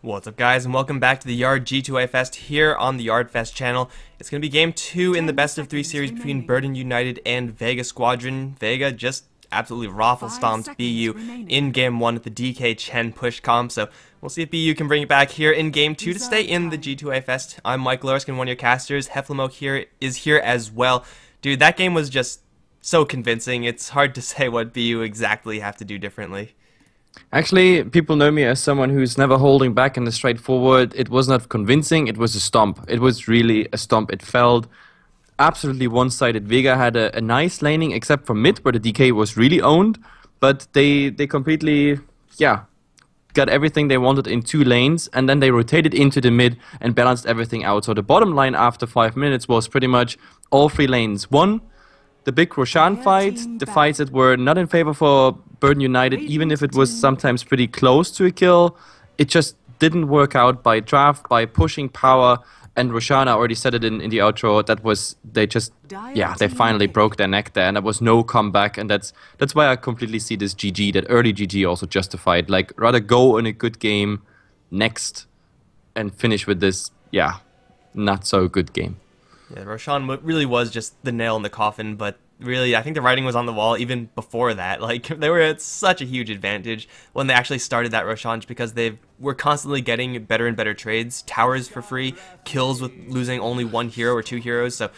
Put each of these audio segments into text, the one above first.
What's up, guys, and welcome back to the Yard G2A Fest here on the Yard Fest channel. It's going to be Game 2 in the best of 3 series between Burden United and Vega Squadron. Vega just absolutely raffle stomped BU in Game 1 at the DK Chen push comp, so we'll see if BU can bring it back here in Game 2 to stay in the G2A Fest. I'm Mikelorus, one of your casters. Heflamoke is here as well. Dude, that game was just so convincing. It's hard to say what BU exactly have to do differently. Actually, people know me as someone who's never holding back in the straightforward. It was not convincing, it was a stomp. It was really a stomp. It felt absolutely one-sided. Vega had a nice laning, except for mid, where the DK was really owned. But they completely, got everything they wanted in 2 lanes, and then they rotated into the mid and balanced everything out. So the bottom line after 5 minutes was pretty much all 3 lanes. One, the big Roshan fight, the fights that were not in favor for Burden United, even if it was sometimes pretty close to a kill, it just didn't work out by draft, by pushing power, and Roshan already said it in the outro, that was, they finally broke their neck there, and there was no comeback, and that's why I completely see this GG, that early GG also justified, like, rather go in a good game next, and finish with this, not so good game. Yeah, Roshan really was just the nail in the coffin, but really, I think the writing was on the wall even before that. Like, they were at such a huge advantage when they actually started that Roshan, because they were constantly getting better and better trades, towers for free, kills with losing only 1 hero or 2 heroes. So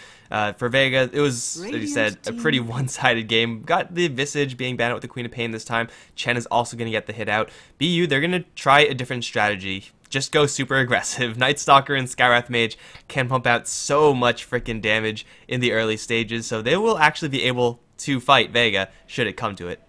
for Vega, it was, as you said, a pretty one-sided game. Got the Visage being banned out with the Queen of Pain this time. Chen is also going to get the hit out. BU, they're going to try a different strategy. Just go super aggressive. Night Stalker and Skywrath Mage can pump out so much freaking damage in the early stages, so they will actually be able to fight Vega should it come to it.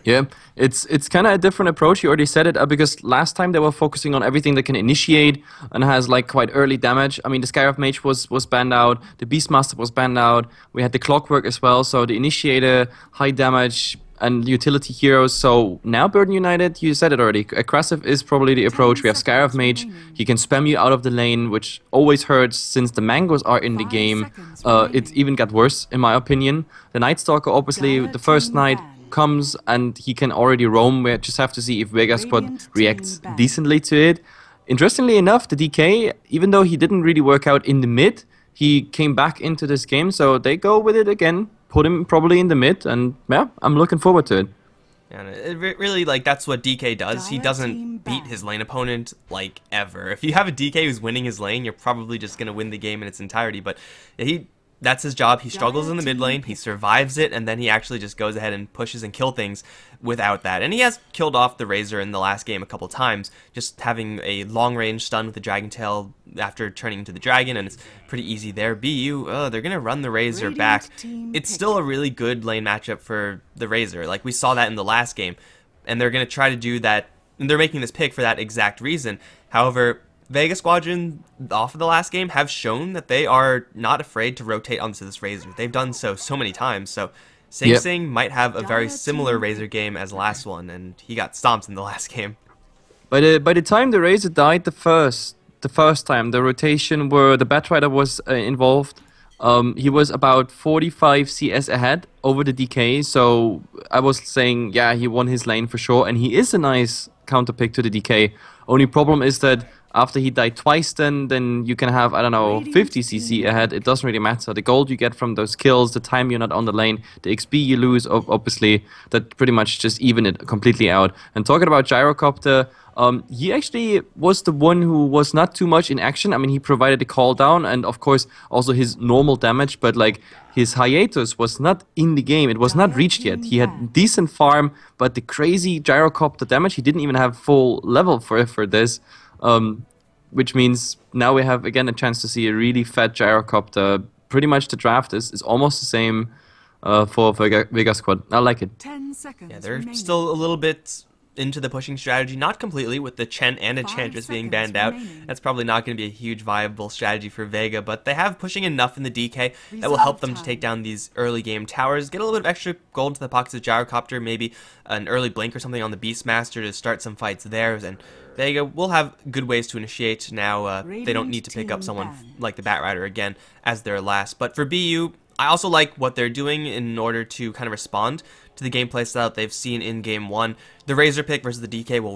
Yeah, it's kind of a different approach. You already said it, because last time they were focusing on everything that can initiate and has like quite early damage. I mean, the Skywrath Mage was banned out, the Beastmaster was banned out, we had the Clockwork as well, so the Initiator, high damage, and utility heroes. So now Burden United, you said it already, aggressive is probably the approach. We have Skywrath Mage, he can spam you out of the lane, which always hurts since the mangoes are in the game. It even got worse, in my opinion. The Night Stalker, obviously, the first night comes and he can already roam. We just have to see if Vega Squad reacts decently to it. Interestingly enough, the DK, even though he didn't really work out in the mid, he came back into this game, so they go with it again. Put him probably in the mid, and yeah, I'm looking forward to it. And it really, like, that's what DK does. He doesn't beat his lane opponent, like, ever. If you have a DK who's winning his lane, you're probably just going to win the game in its entirety. But that's his job. He struggles in the mid lane, he survives it, and then he actually just goes ahead and pushes and kill things without that. And he has killed off the Razor in the last game a couple times, just having a long-range stun with the Dragon Tail after turning into the Dragon, and it's pretty easy there. BU, they're going to run the Razor back. It's still a really good lane matchup for the Razor. Like, we saw that in the last game, and they're going to try to do that, and they're making this pick for that exact reason. However, Vega Squadron, off of the last game, have shown that they are not afraid to rotate onto this Razor. They've done so many times, so Sing Sing might have a very similar Razor game as the last one, and he got stomped in the last game. By the time the Razor died the first time, the rotation where the Batrider was involved, he was about 45 CS ahead over the DK, so I was saying, yeah, he won his lane for sure, and he is a nice counter pick to the DK. Only problem is that after he died twice, then you can have, I don't know, 50 CC ahead. It doesn't really matter. The gold you get from those kills, the time you're not on the lane, the XP you lose, obviously, that pretty much just even it completely out. And talking about Gyrocopter, he actually was the one who was not too much in action. I mean, he provided the call down and, of course, also his normal damage, but like his hiatus was not in the game. It was not reached yet. He had decent farm, but the crazy Gyrocopter damage, he didn't even have full level for this. Which means now we have again a chance to see a really fat Gyrocopter. Pretty much the draft is almost the same for Vega Squad. I like it. 10 seconds. Yeah, they're still a little bit into the pushing strategy, not completely, with the Chen and Enchantress being banned out. That's probably not going to be a huge viable strategy for Vega, but they have pushing enough in the DK that will help them to take down these early game towers, get a little bit of extra gold to the pockets of Gyrocopter, maybe an early blink or something on the Beastmaster to start some fights there, and Vega will have good ways to initiate now. They don't need to pick up someone like the Batrider again as their last, but for BU, I also like what they're doing in order to kind of respond to the gameplay style that they've seen in Game 1. The Razor pick versus the DK, well,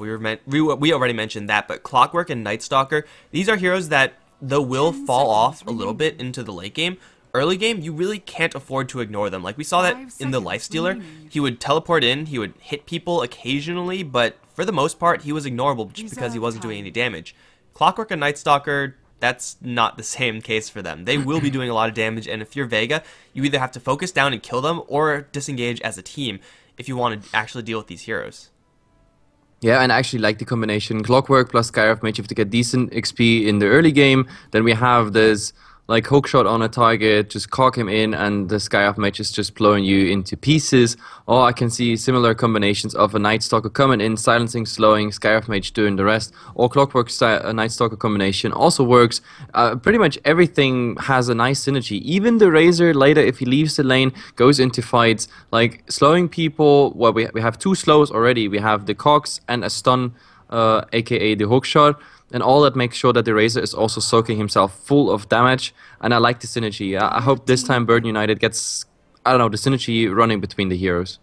we already mentioned that, but Clockwork and Night Stalker, these are heroes that, though will fall off a little bit into the late game, early game, you really can't afford to ignore them. Like, we saw that in the Lifestealer. He would teleport in, he would hit people occasionally, but for the most part, he was ignorable just because he wasn't doing any damage. Clockwork and Night Stalker, that's not the same case for them. They will be doing a lot of damage, and if you're Vega, you either have to focus down and kill them, or disengage as a team if you want to actually deal with these heroes. Yeah, and I actually like the combination Clockwork plus Skyrive Mage. You have to get decent XP in the early game. Then we have this like hookshot on a target, just cock him in, and the Skyrive Mage is just blowing you into pieces. Or I can see similar combinations of a Night Stalker coming in, silencing, slowing, Skyrive Mage doing the rest. Or Clockwork Night Stalker combination also works. Pretty much everything has a nice synergy. Even the Razor later, if he leaves the lane, goes into fights. Like slowing people, well, we have 2 slows already. We have the cocks and a stun, aka the hookshot. And all that makes sure that the Razor is also soaking himself full of damage. And I like the synergy. I hope this time Burden United gets, I don't know, the synergy running between the heroes.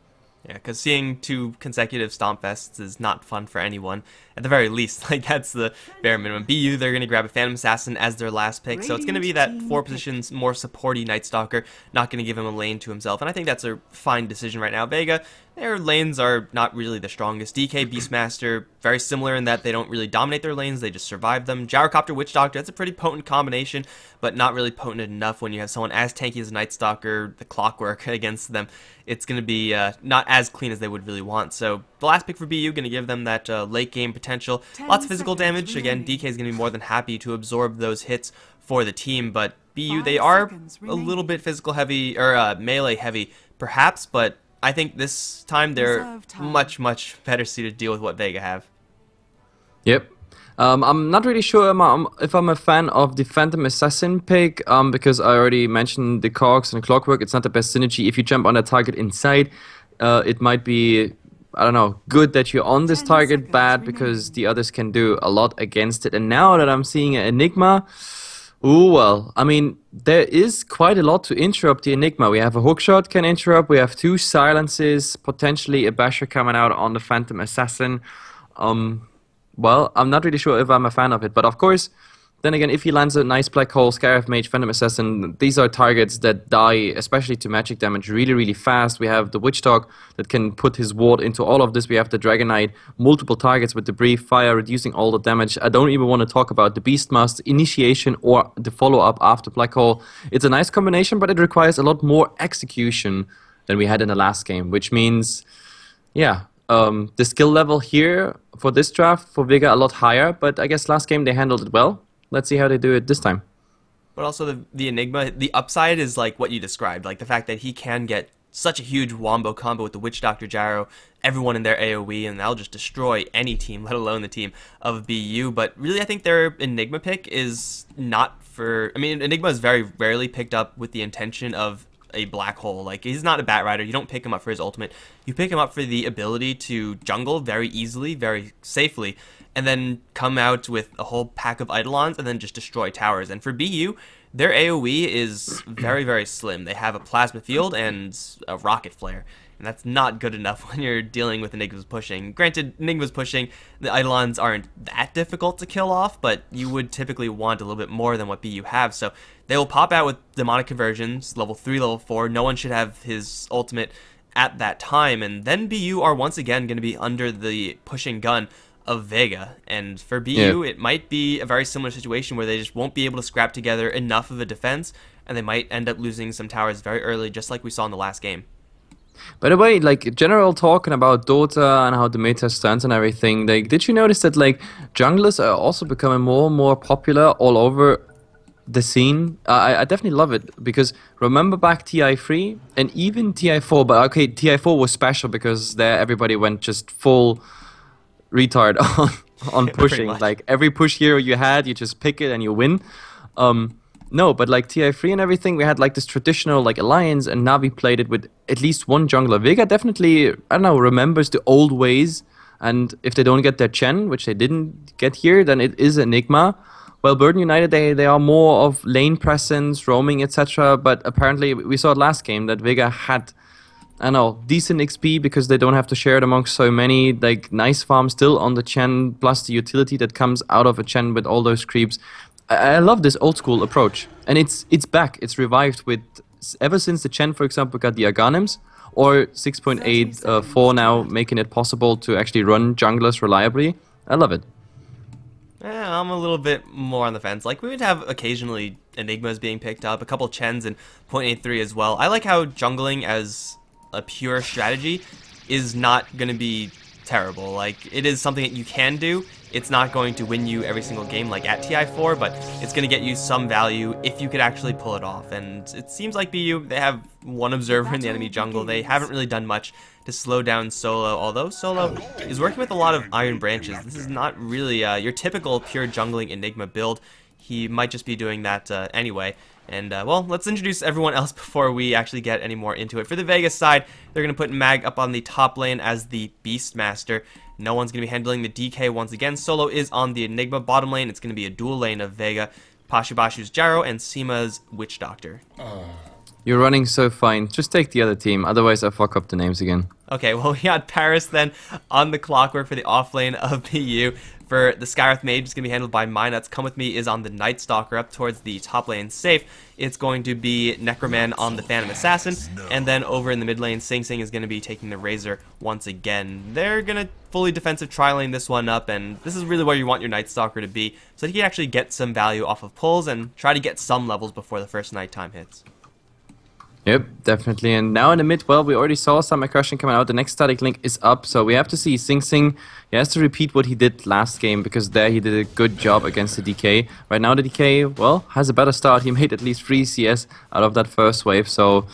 Yeah, because seeing 2 consecutive Stomp Fests is not fun for anyone. At the very least, like, that's the bare minimum. BU, they're going to grab a Phantom Assassin as their last pick, so it's going to be that 4 positions, more supporty Night Stalker, not going to give him a lane to himself, and I think that's a fine decision right now. Vega, their lanes are not really the strongest. DK, Beastmaster, very similar in that they don't really dominate their lanes, they just survive them. Gyrocopter, Witch Doctor, that's a pretty potent combination, but not really potent enough when you have someone as tanky as Night Stalker, the Clockwork against them. It's going to be not as clean as they would really want, so the last pick for BU, going to give them that late game potential. Lots of physical damage. Again, DK is going to be more than happy to absorb those hits for the team, but BU, they are a little bit physical heavy, or melee heavy, perhaps, but I think this time they're much, much better suited to deal with what Vega have. Yep. I'm not really sure if I'm a fan of the Phantom Assassin pick, because I already mentioned the cogs and Clockwork. It's not the best synergy. If you jump on a target inside, it might be, I don't know, good that you're on this target, bad because the others can do a lot against it. And now that I'm seeing an Enigma, ooh, well, I mean, there is quite a lot to interrupt the Enigma. We have a hookshot can interrupt, we have 2 silences, potentially a basher coming out on the Phantom Assassin. Well, I'm not really sure if I'm a fan of it, but of course, then again, if he lands a nice Black Hole, Scarif Mage, Phantom Assassin, these are targets that die, especially to magic damage, really, really fast. We have the Witch Dog that can put his ward into all of this. We have the Dragon Knight, multiple targets with the Brief Fire, reducing all the damage. I don't even want to talk about the Beastmaster initiation or the follow-up after Black Hole. It's a nice combination, but it requires a lot more execution than we had in the last game, which means, yeah, the skill level here for this draft for Vega a lot higher, but I guess last game they handled it well. Let's see how they do it this time. But also the Enigma, the upside is like what you described, like the fact that he can get such a huge wombo combo with the Witch Doctor Gyro, everyone in their AoE, and that'll just destroy any team, let alone the team of BU. But really, I think their Enigma pick is not for... I mean, Enigma is very rarely picked up with the intention of a Black Hole. Like, he's not a Bat Rider. You don't pick him up for his ultimate. You pick him up for the ability to jungle very easily, very safely, and then come out with a whole pack of Eidolons and then just destroy towers. And for BU, their AoE is very, very slim. They have a Plasma Field and a Rocket Flare, and that's not good enough when you're dealing with Enigma's pushing. Granted, Enigma's pushing, the Eidolons aren't that difficult to kill off, but you would typically want a little bit more than what BU have, so they will pop out with Demonic Conversions, level 3, level 4. No one should have his ultimate at that time, and then BU are once again going to be under the pushing gun of Vega, and for BU it might be a very similar situation where they just won't be able to scrap together enough of a defense, and they might end up losing some towers very early, just like we saw in the last game. By the way, like, general talking about Dota and how the meta stands and everything, like, did you notice that, like, junglers are also becoming more and more popular all over the scene? I definitely love it, because remember back TI3 and even TI4, but okay, TI4 was special because there everybody went just full retard on pushing. Like, every push hero you had, you just pick it and you win. No, but like TI3 and everything, we had like this traditional like alliance, and Navi played it with at least one jungler. Vega definitely, I don't know, remembers the old ways, and if they don't get their Chen, which they didn't get here, then it is Enigma. Well, Burden United, they are more of lane presence, roaming, etc. But apparently, we saw it last game that Vega had, I don't know, decent XP because they don't have to share it amongst so many. Like, nice farm still on the Chen, plus the utility that comes out of a Chen with all those creeps. I love this old school approach. And it's back. It's revived with, ever since the Chen, for example, got the Aghanims, or 6.8.4 now, making it possible to actually run junglers reliably. I love it. Yeah, I'm a little bit more on the fence. Like, we would have occasionally Enigmas being picked up, a couple Chens and 0.83 as well. I like how jungling as a pure strategy is not going to be terrible. Like, it is something that you can do. It's not going to win you every single game like at TI4, but it's going to get you some value if you could actually pull it off. And it seems like BU, they have one observer in the enemy jungle. They haven't really done much to slow down Solo, although Solo is working with a lot of Iron Branches. This is not really your typical pure jungling Enigma build. He might just be doing that anyway. And, well, let's introduce everyone else before we actually get any more into it. For the Vega side, they're going to put Mag up on the top lane as the Beastmaster. No one's going to be handling the DK once again. Solo is on the Enigma bottom lane. It's going to be a dual lane of Vega, Pashubashu's Jarrow, and Seema's Witch Doctor. You're running so fine. Just take the other team, otherwise I fuck up the names again. Okay, well, we got Paris then on the clockwork for the off lane of BU. For the Skywrath Mage, it's going to be handled by Minuts. Come With Me is on the Night Stalker up towards the top lane safe. It's going to be Necroman on the Phantom Assassin. And then over in the mid lane, Sing Sing is going to be taking the Razor once again. They're going to fully defensive tri-lane this one up, and this is really where you want your Night Stalker to be, so that he can actually get some value off of pulls and try to get some levels before the first nighttime hits. Yep, definitely. And now in the mid, well, we already saw some aggression coming out. The next static link is up, so we have to see Sing Sing. He has to repeat what he did last game, because there he did a good job against the DK. Right now the DK, well, has a better start. He made at least 3 CS out of that first wave, so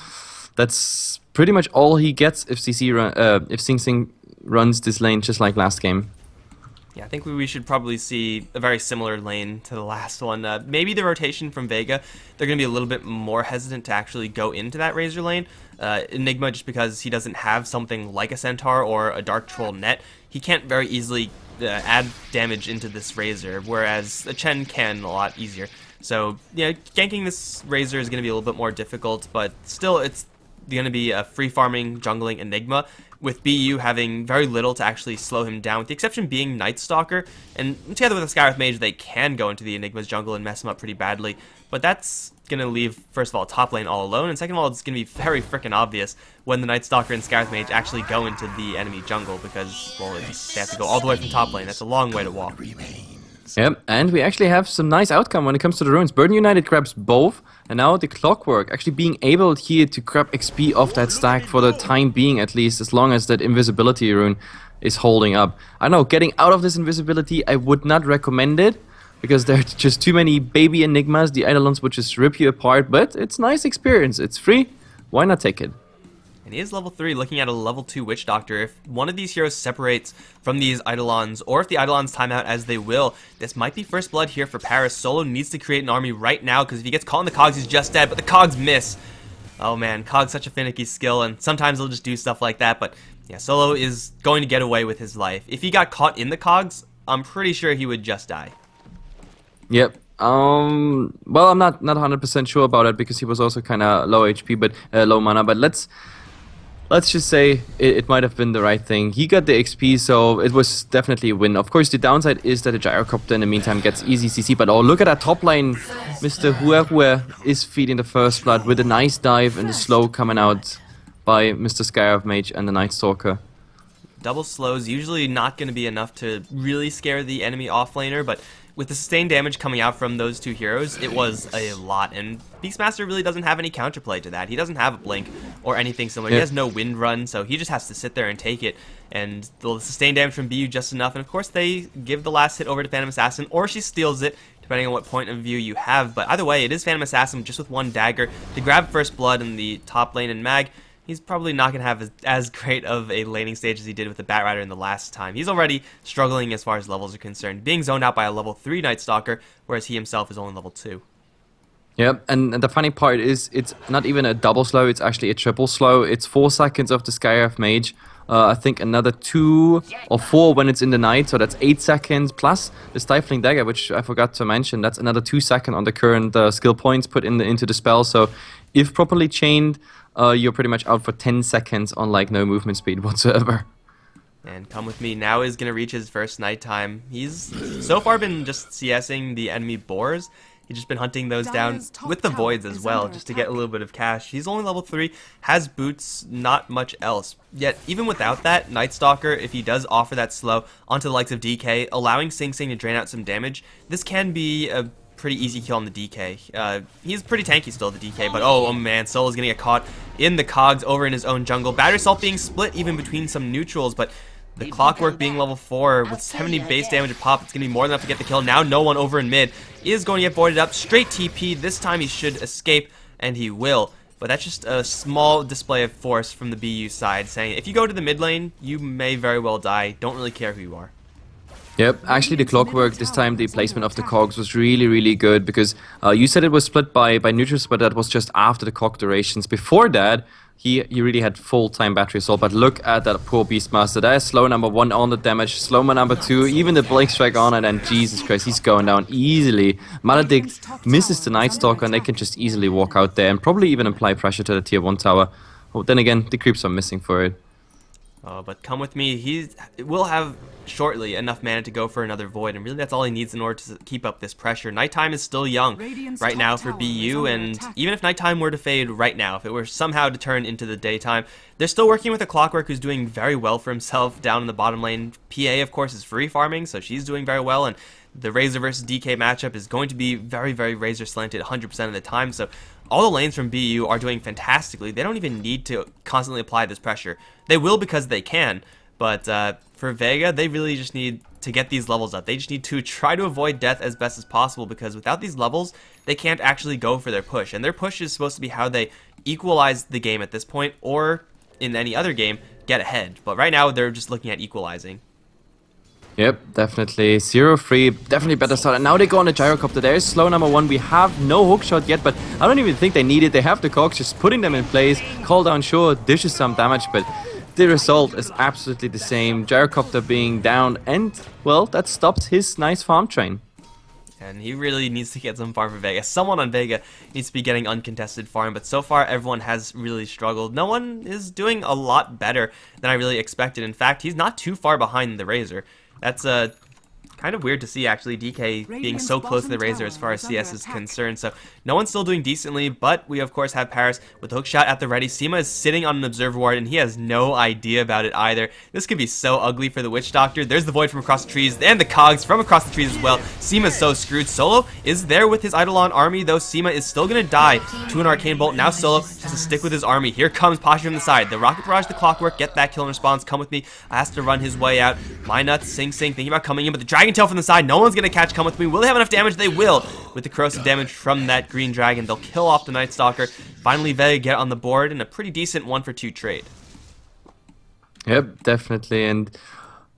that's pretty much all he gets if if Sing Sing runs this lane just like last game. Yeah, I think we should probably see a very similar lane to the last one. Maybe the rotation from Vega, they're going to be a little bit more hesitant to actually go into that Razor lane. Enigma, just because he doesn't have something like a Centaur or a Dark Troll net, he can't very easily add damage into this Razor, whereas a Chen can a lot easier. So, yeah, ganking this Razor is going to be a little bit more difficult, but still it's going to be a free farming jungling Enigma, with BU having very little to actually slow him down, with the exception being Night Stalker, and together with the Skywrath Mage, they can go into the Enigma's jungle and mess him up pretty badly, but that's going to leave, first of all, top lane all alone, and second of all, it's going to be very freaking obvious when the Night Stalker and Skywrath Mage actually go into the enemy jungle, because, well, they have to go all the way from top lane. That's a long way to walk. Yep, and we actually have some nice outcome when it comes to the runes. Burden United grabs both, and now the Clockwork actually being able here to grab XP off that stack for the time being, at least, as long as that invisibility rune is holding up. I know, getting out of this invisibility, I would not recommend it, because there are just too many baby Enigmas. The Eidolons would just rip you apart, but it's nice experience. It's free. Why not take it? And he is level 3, looking at a level 2 Witch Doctor. If one of these heroes separates from these Eidolons, or if the Eidolons time out as they will, this might be first blood here for Paris. Solo needs to create an army right now, because if he gets caught in the cogs, he's just dead, but the cogs miss. Oh man, cog's such a finicky skill, and sometimes he'll just do stuff like that, but yeah, Solo is going to get away with his life. If he got caught in the cogs, I'm pretty sure he would just die. Yep. Well, I'm not 100% sure about it, because he was also kind of low HP, but low mana, but let's just say it might have been the right thing. He got the XP, so it was definitely a win. Of course, the downside is that the Gyrocopter in the meantime gets easy CC, but oh, look at that top lane. Mr. Huerhue is feeding the first blood with a nice dive and the slow coming out by Mr. Skywrath Mage and the Night Stalker. Double slows usually not going to be enough to really scare the enemy offlaner, but with the sustained damage coming out from those two heroes, it was a lot, and Beastmaster really doesn't have any counterplay to that. He doesn't have a blink or anything similar. He has no wind run, so he just has to sit there and take it, and the sustained damage from BU just enough, and of course they give the last hit over to Phantom Assassin, or she steals it, depending on what point of view you have, but either way, it is Phantom Assassin just with one dagger to grab first blood in the top lane, and Mag, he's probably not going to have as great of a laning stage as he did with the Batrider in the last time. He's already struggling as far as levels are concerned, being zoned out by a level 3 Night Stalker, whereas he himself is only level 2. Yep, and the funny part is it's not even a double slow, it's actually a triple slow. It's 4 seconds of the Skywrath Mage I think another 2 or 4 when it's in the night, so that's 8 seconds, plus the Stifling Dagger, which I forgot to mention, that's another 2 seconds on the current skill points put into the spell, so if properly chained, you're pretty much out for 10 seconds on like no movement speed whatsoever. And Come With Me now is going to reach his first nighttime. He's so far been just CSing the enemy boars. He's just been hunting those down with the voids as well, just to get a little bit of cash. He's only level 3, has boots, not much else. Yet, even without that, Night Stalker, if he does offer that slow onto the likes of DK, allowing Sing Sing to drain out some damage, this can be a pretty easy kill on the DK. He's pretty tanky still, the DK, but oh man, Solo's gonna get caught in the cogs over in his own jungle. Battery Assault being split even between some neutrals, but the Clockwork being level 4 with 70 base damage a pop, it's going to be more than enough to get the kill. Now no one over in mid is going to get voided up. Straight TP. This time he should escape, and he will. But that's just a small display of force from the BU side, saying if you go to the mid lane, you may very well die. Don't really care who you are. Yep, actually the Clockwork, this time the placement of the cogs was really good, because you said it was split by neutrals, but that was just after the cog durations. Before that, he really had full-time battery assault, but look at that poor Beastmaster. That is slow number 1 on the damage, slow number 2, even the Blink Strike on it, and Jesus Christ, he's going down easily. Maledict misses the Night Stalker, and they can just easily walk out there and probably even apply pressure to the tier 1 tower. Oh, then again, the creeps are missing for it. But Come With Me, he will have shortly enough mana to go for another void, and really that's all he needs in order to keep up this pressure. Nighttime is still young right now for BU, and even if Nighttime were to fade right now, if it were somehow to turn into the daytime, they're still working with a Clockwork who's doing very well for himself down in the bottom lane. PA, of course, is free farming, so she's doing very well, and the Razor versus DK matchup is going to be very Razor slanted 100% of the time, so all the lanes from BU are doing fantastically. They don't even need to constantly apply this pressure. They will because they can, but for Vega, they really just need to get these levels up. They just need to try to avoid death as best as possible, because without these levels, they can't actually go for their push. And their push is supposed to be how they equalize the game at this point, or in any other game, get ahead. But right now, they're just looking at equalizing. Yep, definitely. 0-3, definitely better start. And now they go on the Gyrocopter. There is slow number 1. We have no hookshot yet, but I don't even think they need it. They have the cogs, just putting them in place. Call down, sure, dishes some damage, but the result is absolutely the same. Gyrocopter being down, and, well, that stops his nice farm train. And he really needs to get some farm for Vega. Someone on Vega needs to be getting uncontested farm, but so far everyone has really struggled. No one is doing a lot better than I really expected. In fact, he's not too far behind the Razor. That's kind of weird to see, actually, DK being so close to the Razor as far as CS is concerned. So no one's still doing decently, but we of course have Paris with the hookshot at the ready. Seema is sitting on an observer ward, and he has no idea about it either. This could be so ugly for the Witch Doctor. There's the void from across the trees, and the cogs from across the trees as well. Seema's so screwed. Solo is there with his Eidolon army, though Seema is still gonna die to an Arcane Bolt. Now Solo has to stick with his army. Here comes Pasha from the side. The Rocket Barrage, the Clockwork, get that kill in response. Come With Me has to run his way out. My Nuts, Sing Sing thinking about coming in, but the Dragon Tail from the side, no one's gonna catch Come With Me. Will they have enough damage? They will. With the corrosive damage from that green dragon, they'll kill off the Night Stalker. Finally, Vega get on the board in a pretty decent 1-for-2 trade. Yep, definitely, and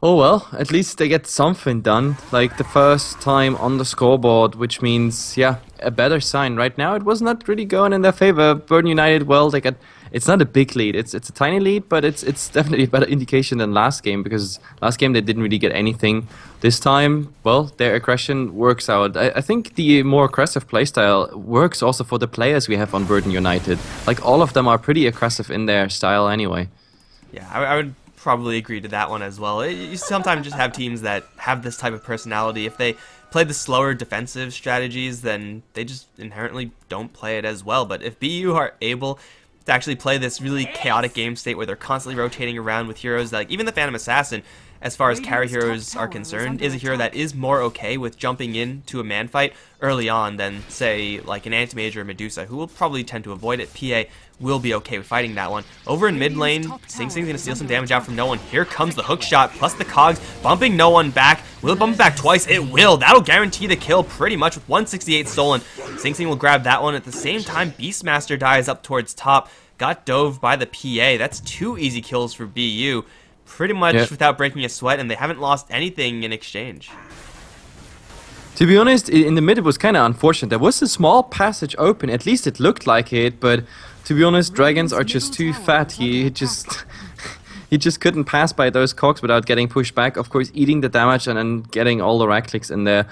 oh well, at least they get something done, like the first time on the scoreboard, which means, yeah, a better sign. Right now, it was not really going in their favor. Burden United, well, they got, it's not a big lead, it's a tiny lead, but it's definitely a better indication than last game, because last game they didn't really get anything. This time, well, their aggression works out. I think the more aggressive playstyle works also for the players we have on Burden United. Like, all of them are pretty aggressive in their style anyway. Yeah, I would probably agree to that one as well. You sometimes just have teams that have this type of personality. If they play the slower defensive strategies, then they just inherently don't play it as well. But if BU are able to actually play this really chaotic game state where they're constantly rotating around with heroes, like even the Phantom Assassin, as far as carry heroes are concerned, is a hero that is more okay with jumping into a man fight early on than, say, like an Anti-Mage or Medusa, who will probably tend to avoid it. PA will be okay with fighting that one. Over in mid lane, Sing Sing's going to steal some damage out from no one. Here comes the hook shot, plus the cogs, bumping no one back. Will it bump back twice? It will. That'll guarantee the kill pretty much with 168 stolen. Sing Sing will grab that one. At the same time, Beastmaster dies up towards top. Got dove by the PA. That's 2 easy kills for BU. Pretty much without breaking a sweat, and they haven't lost anything in exchange. To be honest, in the mid it was kind of unfortunate. There was a small passage open, at least it looked like it, but to be honest, dragons are just too fat. He just he just couldn't pass by those cogs without getting pushed back. Of course, eating the damage and then getting all the right clicks in there.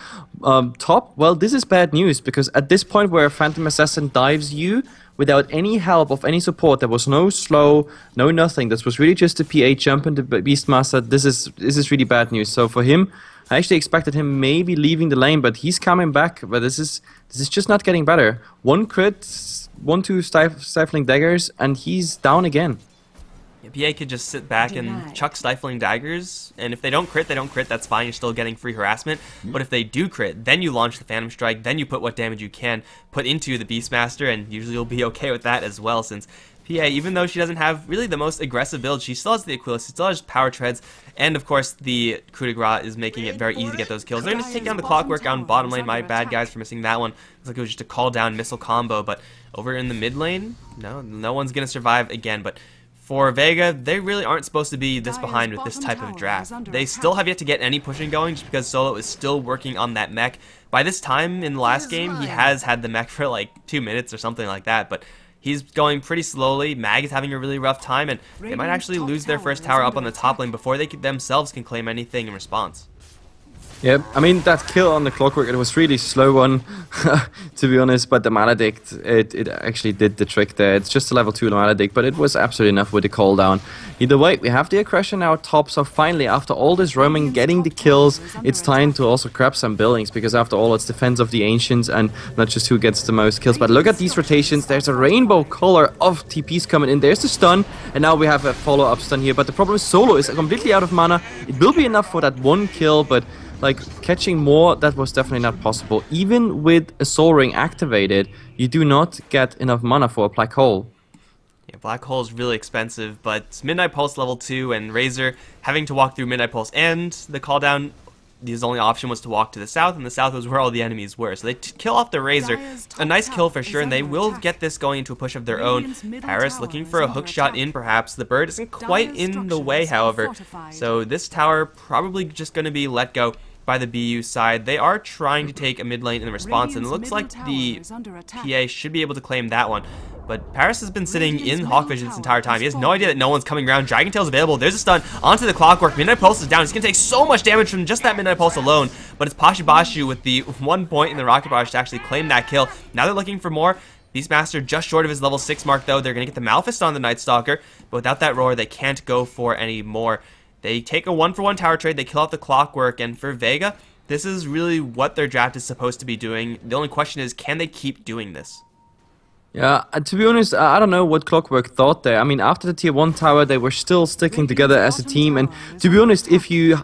Top, well, this is bad news because at this point where Phantom Assassin dives you without any help of any support, there was no slow, no nothing. This was really just a PA jump into Beastmaster. This is really bad news. So for him, I actually expected him maybe leaving the lane, but he's coming back. But this is just not getting better. 1 crit, 1-2 stifling daggers, and he's down again. Yeah, PA could just sit back and chuck stifling daggers, and if they don't crit, that's fine, you're still getting free harassment. But if they do crit, then you launch the Phantom Strike, then you put what damage you can put into the Beastmaster, and usually you'll be okay with that as well, since PA, even though she doesn't have really the most aggressive build, she still has the Aquila, she still has power treads, and of course the coup de grace is making it very easy to get those kills. They're going to take down the Clockwork on bottom lane. My bad, guys, for missing that one. Looks like it was just a call down missile combo, but over in the mid lane, no one's going to survive again. But for Vega, they really aren't supposed to be this behind with this type of draft. They still have yet to get any pushing going just because Solo is still working on that mech. By this time in the last game, he has had the mech for like 2 minutes or something like that, but he's going pretty slowly. Mag is having a really rough time, and they might actually lose their first tower up on the top lane before they themselves can claim anything in response. Yep, I mean, that kill on the Clockwork, it was really slow one, to be honest, but the Maledict, it actually did the trick there. It's just a level 2 Maledict, but it was absolutely enough with the call down. Either way, we have the aggression now top, so finally, after all this roaming, getting the kills, it's time to also grab some buildings, because after all, it's defense of the Ancients, and not just who gets the most kills. But look at these rotations, there's a rainbow color of TPs coming in, there's the stun, and now we have a follow-up stun here, but the problem is Solo is completely out of mana. It will be enough for that 1 kill, but like, catching more, that was definitely not possible. Even with a Soul Ring activated, you do not get enough mana for a Black Hole. Yeah, Black Hole is really expensive, but Midnight Pulse level 2 and Razor having to walk through Midnight Pulse and the call down, his only option was to walk to the south, and the south was where all the enemies were. So they kill off the Razor. A nice kill for sure, and they will get this going into a push of their own. Paris looking for a hook shot in, perhaps. The bird isn't quite in the way, however. So this tower probably just going to be let go by the BU side. They are trying to take a mid lane in response, and it looks like the PA should be able to claim that one. But Paris has been sitting in Hawk Vision this entire time. He has no idea that no one's coming around. Dragon Tail's available. There's a stun onto the Clockwork. Midnight Pulse is down. He's going to take so much damage from just that Midnight Pulse alone. But it's Pashibashu with the 1 point in the Rocket Barrage to actually claim that kill. Now they're looking for more. Beastmaster just short of his level 6 mark, though. They're going to get the Malphist on the Night Stalker. But without that roar, they can't go for any more. They take a 1-for-1 tower trade. They kill out the Clockwork. And for Vega, this is really what their draft is supposed to be doing. The only question is, can they keep doing this? Yeah, to be honest, I don't know what Clockwork thought there. I mean, after the tier 1 tower, they were still sticking together as a team. And to be honest, if you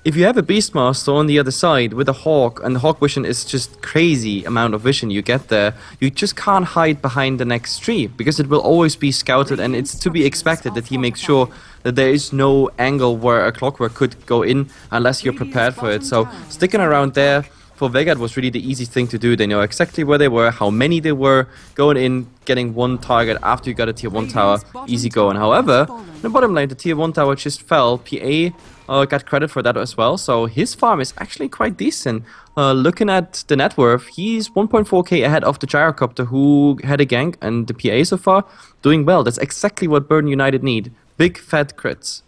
have a Beastmaster on the other side with a Hawk, and the Hawk Vision is just crazy amount of vision you get there, you just can't hide behind the next tree, because it will always be scouted, and it's to be expected that he makes sure that there is no angle where a Clockwork could go in unless you're prepared for it. So sticking around there, for Vega, it was really the easy thing to do. They know exactly where they were, how many they were, going in, getting 1 target after you got a tier 1 tower, easy going. However, in the bottom lane, the tier 1 tower just fell. PA got credit for that as well, so his farm is actually quite decent. Looking at the net worth, he's 1.4k ahead of the Gyrocopter, who had a gank, and the PA so far doing well. That's exactly what Burden United need. Big fat crits.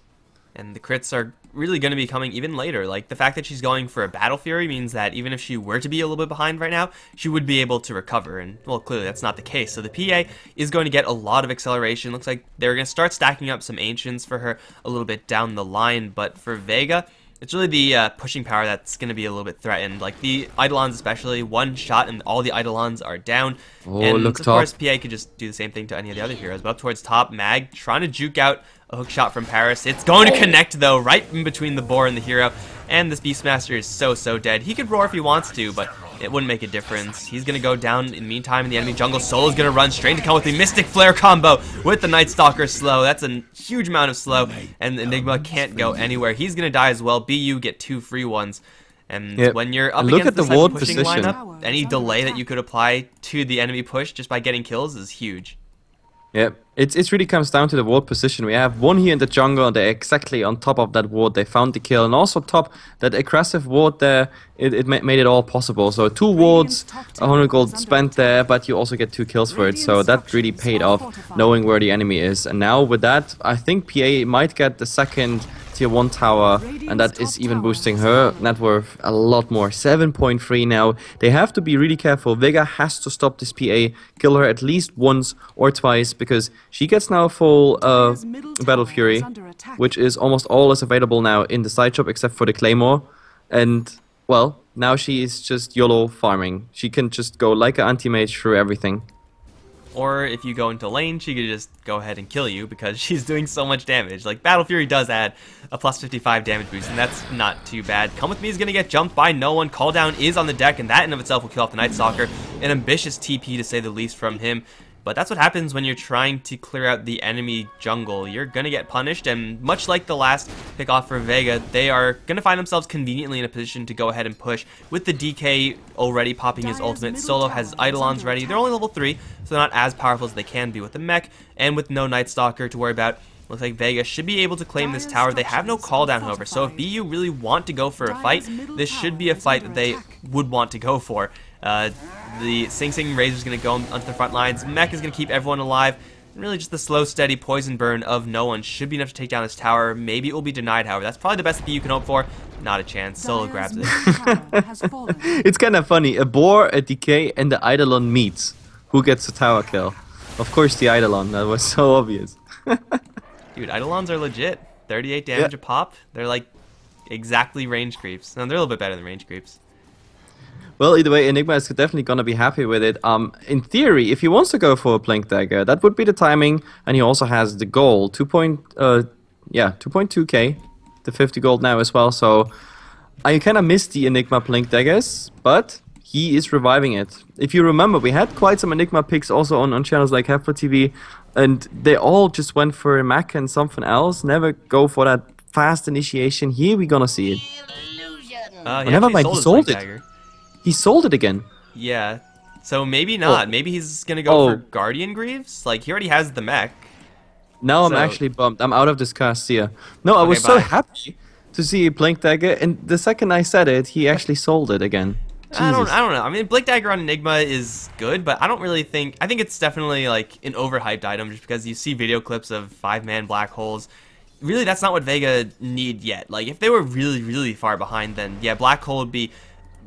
And the crits are really going to be coming even later. Like, the fact that she's going for a Battle Fury means that even if she were to be a little bit behind right now, she would be able to recover, and, well, clearly that's not the case. So the PA is going to get a lot of acceleration. Looks like they're going to start stacking up some Ancients for her a little bit down the line, but for Vega, it's really the pushing power that's going to be a little bit threatened. Like, the Eidolons especially, 1 shot and all the Eidolons are down. Oh, and look of top. course, PA could just do the same thing to any of the other heroes. But up towards top, Mag trying to juke out a hook shot from Paris. It's going to connect, though, right in between the boar and the hero. And this Beastmaster is so dead. He could roar if he wants to, but it wouldn't make a difference. He's going to go down in the meantime in the enemy jungle. Solo's going to run straight to come with the Mystic Flare combo with the Night Stalker slow. That's a huge amount of slow, and Enigma can't go anywhere. He's going to die as well. BU get 2 free ones. And when you're up against this type of pushing lineup, any delay that you could apply to the enemy push just by getting kills is huge. Yeah, it really comes down to the ward position. We have one here in the jungle, and they're exactly on top of that ward. They found the kill, and also top that aggressive ward there. It made it all possible. So 2 wards, 100 gold spent there, but you also get 2 kills for it. So that really paid off, knowing where the enemy is. And now with that, I think PA might get the second tier 1 tower, and that is even boosting her net worth a lot more. 7.3 now. They have to be really careful. Vega has to stop this PA, kill her at least once or twice, because she gets now full Battle Fury, which is almost all is available now in the side shop except for the Claymore. And, well, now she is just YOLO farming. She can just go like an anti-mage through everything. Or if you go into lane, she could just go ahead and kill you because she's doing so much damage. Like, Battle Fury does add a plus 55 damage boost, and that's not too bad. Come With Me is going to get jumped by no one. Call Down is on the deck, and that in of itself will kill off the Night Stalker. An ambitious TP, to say the least, from him. But that's what happens when you're trying to clear out the enemy jungle. You're going to get punished, and much like the last pick off for Vega, they are going to find themselves conveniently in a position to go ahead and push. With the DK already popping his ultimate, Solo has Eidolons ready. They're only level 3, so they're not as powerful as they can be with the mech, and with no Night Stalker to worry about. Looks like Vega should be able to claim this tower. They have no call down, however, so if BU really want to go for a fight, this should be a fight that they would want to go for. The Sing Sing Razor is going to go onto the front lines. Mech is going to keep everyone alive. And really just the slow, steady poison burn of no one should be enough to take down this tower. Maybe it will be denied, however. That's probably the best BU can hope for. Not a chance. Solo grabs it. It's kind of funny. A boar, a decay, and the Eidolon meets. Who gets the tower kill? Of course the Eidolon. That was so obvious. Dude, Eidolons are legit. 38 damage a pop. They're like exactly range creeps. No, they're a little bit better than range creeps. Well, either way, Enigma is definitely going to be happy with it. In theory, if he wants to go for a Blink Dagger, that would be the timing, and he also has the gold, 2.2k, the 50 gold now as well, so I kind of missed the Enigma Blink Daggers, but he is reviving it. If you remember, we had quite some Enigma picks also on channels like HeflaTV, and they all just went for a mech and something else, never go for that fast initiation. Here we're gonna see it. Never mind, he sold it. Dagger. He sold it again. Yeah. So maybe not. Maybe he's going to go for Guardian Greaves? Like, he already has the mech. Now I'm actually bummed. I'm out of this cast here. No, I was so happy to see Blink Dagger, and the second I said it, he actually sold it again. I don't know. I mean, Blink Dagger on Enigma is good, but I don't really think... I think it's definitely, like, an overhyped item just because you see video clips of 5-man black holes. Really, that's not what Vega need yet. Like, if they were really, really far behind, then, yeah, black hole would be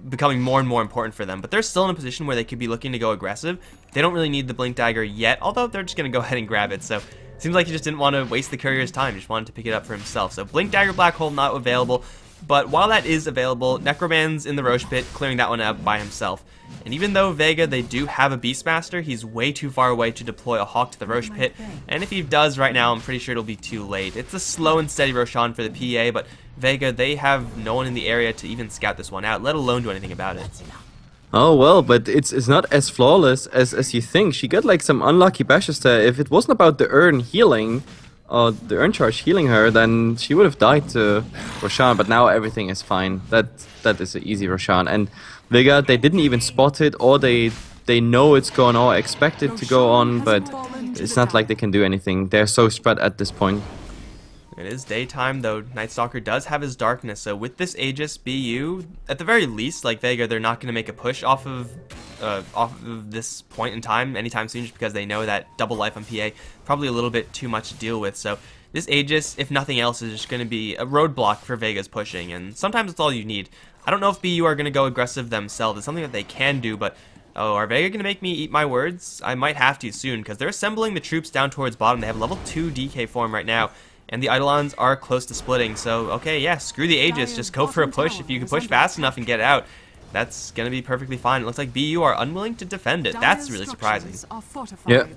becoming more and more important for them, but they're still in a position where they could be looking to go aggressive. They don't really need the Blink Dagger yet, although they're just going to go ahead and grab it, so seems like he just didn't want to waste the courier's time, just wanted to pick it up for himself. So Blink Dagger Black Hole not available, but while that is available, Necroman's in the Roche Pit, clearing that one out by himself. And even though Vega, they do have a Beastmaster, he's way too far away to deploy a Hawk to the Roche Pit, and if he does right now, I'm pretty sure it'll be too late. It's a slow and steady Roshan for the PA, but Vega, they have no one in the area to even scout this one out, let alone do anything about it. Oh well, but it's not as flawless as you think. She got like some unlucky bashes there. If it wasn't about the urn healing, or the urn charge healing her, then she would have died to Roshan, but now everything is fine. That is an easy Roshan. And Vega, they didn't even spot it, or they know it's going on, expect it to go on, but it's not like they can do anything. They're so spread at this point. It is daytime, though Night Stalker does have his darkness, so with this Aegis BU, at the very least, like Vega, they're not going to make a push off of this point in time anytime soon, just because they know that double life on PA probably a little bit too much to deal with. So this Aegis, if nothing else, is just going to be a roadblock for Vega's pushing, and sometimes it's all you need. I don't know if BU are going to go aggressive themselves. It's something that they can do, but oh, are Vega going to make me eat my words? I might have to soon, because they're assembling the troops down towards bottom. They have level 2 DK form right now, and the Eidolons are close to splitting, so okay, yeah, screw the Aegis, just go for a push. If you can push fast enough and get out, that's going to be perfectly fine. It looks like BU are unwilling to defend it. That's really surprising. Yeah.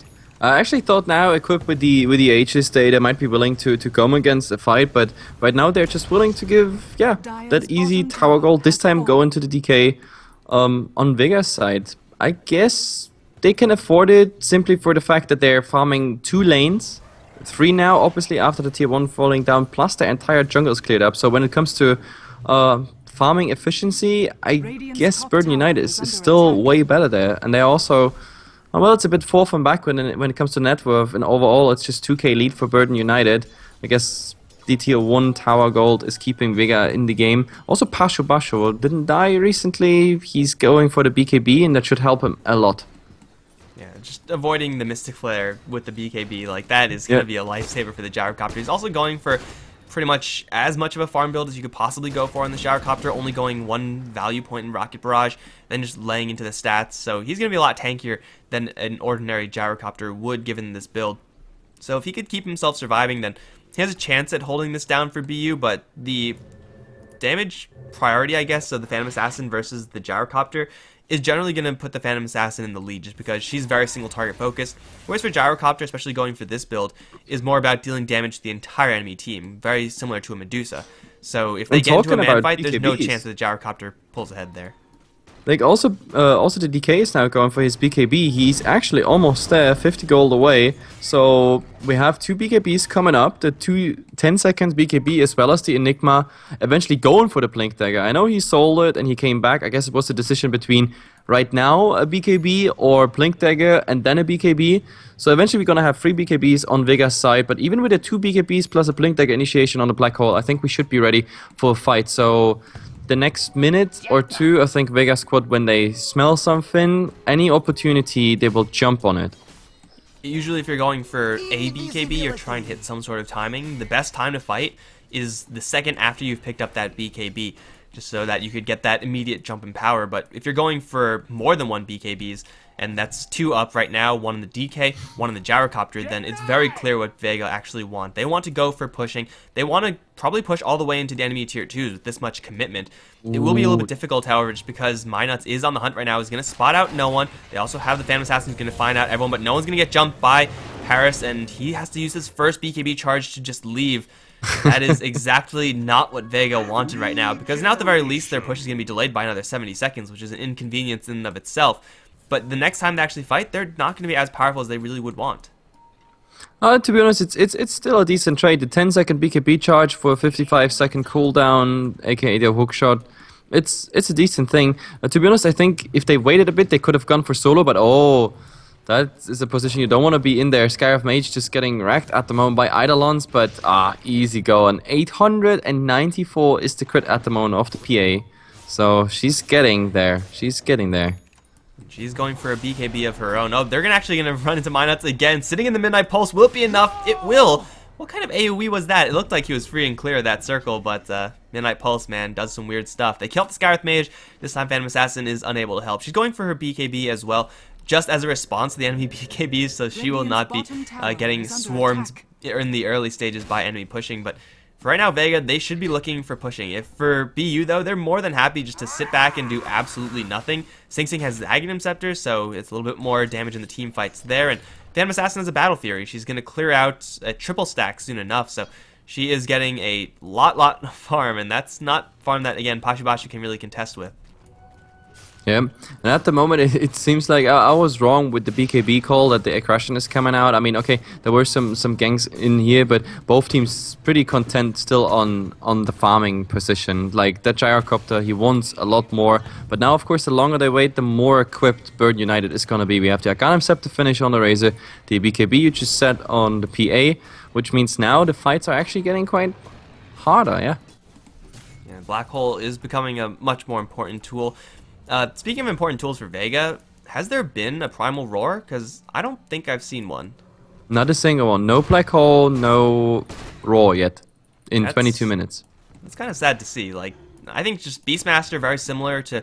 I actually thought now, equipped with the Aegis, they might be willing to come against the fight, but right now they're just willing to give, yeah, that easy tower gold, this time go into the DK on Vega's side. I guess they can afford it simply for the fact that they're farming 2 lanes, 3 now, obviously, after the tier 1 falling down, plus the entire jungle is cleared up. So when it comes to farming efficiency, I guess Burden United is still way better there. And they're also Oh, well, it's a bit forth and back when it comes to net worth, and overall it's just 2k lead for Burden United. I guess the tier 1 tower gold is keeping Vega in the game. Also, Pasho Basho didn't die recently. He's going for the BKB, and that should help him a lot. Yeah, just avoiding the Mystic Flare with the BKB, like that is going to be a lifesaver for the Gyrocopter. He's also going for pretty much as much of a farm build as you could possibly go for on the Gyrocopter, only going 1 value point in Rocket Barrage, then just laying into the stats. So he's going to be a lot tankier than an ordinary Gyrocopter would given this build. So if he could keep himself surviving, then he has a chance at holding this down for BU, but the damage priority, I guess, of the Phantom Assassin versus the Gyrocopter is generally going to put the Phantom Assassin in the lead just because she's very single target focused. Whereas for Gyrocopter, especially going for this build, is more about dealing damage to the entire enemy team, very similar to a Medusa. So if they get into a man fight, there's no chance that the Gyrocopter pulls ahead there. Like also the DK is now going for his BKB. He's actually almost there, 50 gold away. So we have 2 BKBs coming up, the 10 seconds BKB as well as the Enigma, eventually going for the Blink Dagger. I know he sold it and he came back. I guess it was a decision between right now a BKB or Blink Dagger and then a BKB. So eventually we're gonna have 3 BKBs on Vega's side, but even with the 2 BKBs plus a Blink Dagger initiation on the Black Hole, I think we should be ready for a fight. So the next minute or two, I think Vega squad, when they smell something, any opportunity, they will jump on it. Usually if you're going for a BKB, you're trying to hit some sort of timing. The best time to fight is the second after you've picked up that BKB, just so that you could get that immediate jump in power. But if you're going for more than 1 BKBs, and that's 2 up right now, 1 in the DK, 1 in the Gyrocopter, then it's very clear what Vega actually want. They want to go for pushing. They want to probably push all the way into the enemy tier 2s with this much commitment. It will be a little bit difficult, however, just because Minuts is on the hunt right now. He's going to spot out no one. They also have the Phantom Assassin who's going to find out everyone, but no one's going to get jumped by Paris, and he has to use his first BKB charge to just leave. That is exactly not what Vega wanted right now, because now at the very least their push is going to be delayed by another 70 seconds, which is an inconvenience in and of itself. But the next time they actually fight, they're not going to be as powerful as they really would want. To be honest, it's still a decent trade. The 10-second BKB charge for a 55-second cooldown, aka the hookshot, it's a decent thing. To be honest, I think if they waited a bit, they could have gone for solo, but oh, that is a position you don't want to be in there. Scarif Mage just getting wrecked at the moment by Eidolons, but easy going. 894 is the crit at the moment of the PA. So she's getting there. She's getting there. She's going for a BKB of her own. Oh, they're actually going to run into Minuts again. Sitting in the Midnight Pulse. Will it be enough? It will. What kind of AoE was that? It looked like he was free and clear of that circle, but Midnight Pulse, man, does some weird stuff. They killed the Scarif Mage. This time Phantom Assassin is unable to help. She's going for her BKB as well, just as a response to the enemy BKBs, so she will not be getting swarmed in the early stages by enemy pushing. But for right now, Vega, they should be looking for pushing. If for BU, though, they're more than happy just to sit back and do absolutely nothing. Sing Sing has the Aghanim Scepter, so it's a little bit more damage in the team fights there. And Phantom Assassin has a Battle Fury. She's going to clear out a triple stack soon enough, so she is getting a lot of farm, and that's not farm that, again, Pashibashi can really contest with. Yeah, and at the moment it seems like I was wrong with the BKB call that the aggression is coming out. I mean, okay, there were some ganks in here, but both teams pretty content still on the farming position. Like that Gyrocopter, he wants a lot more, but now of course the longer they wait, the more equipped Bird United is gonna be. We have the Aghanim Scepter finish on the Razor, the BKB you just set on the PA, which means now the fights are actually getting quite harder. Yeah. Yeah, Black Hole is becoming a much more important tool. Speaking of important tools for Vega, has there been a Primal Roar? Because I don't think I've seen one. Not a single one. No Black Hole, no Roar yet in 22 minutes. It's kind of sad to see. Like, I think just Beastmaster, very similar to